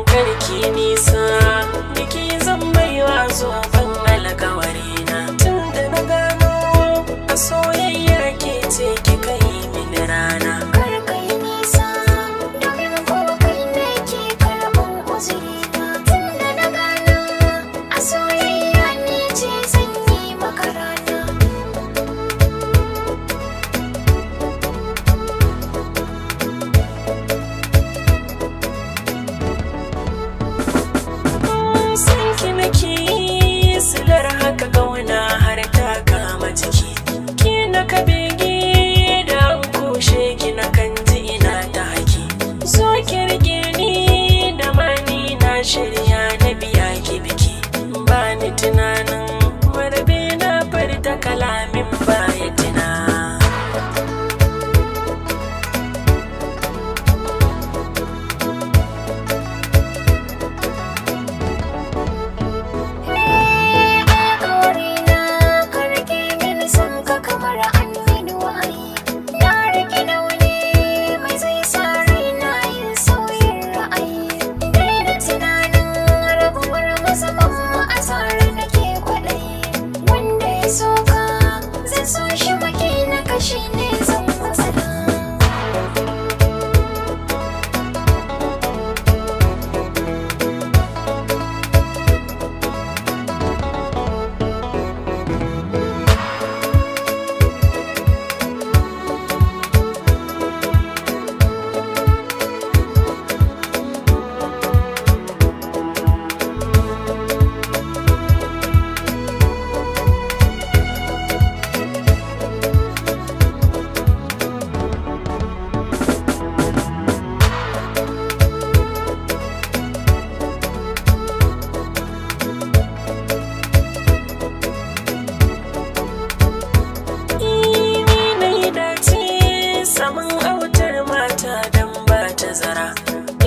Karki nisa biki zan baiwa zoben alkawarina tunda na gano a soyayya ke ce kika yi mini rana. Kar kai nisa domin gobe kai ne ke karɓar uzurina tunda na gano a soyayya ne ce zan yi maka rana. Sanki nake yi silar haka gauna har ta kama jiki ki na ka bege da an kushe ki na kan ji ina ta haki zo ki rike ni da mani na shirya na biya ki biki ba ni tunanin marbe na farta kalamin baya tuna. Shi ne zan masana.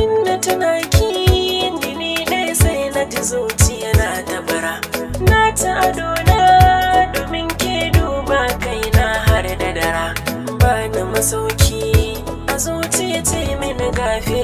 Inda tana ki jini ɗaya sai na ji zuciya na tabara na ta adona domin ke duba kaina har da dara ba na masauki a zuciya ce mini gafe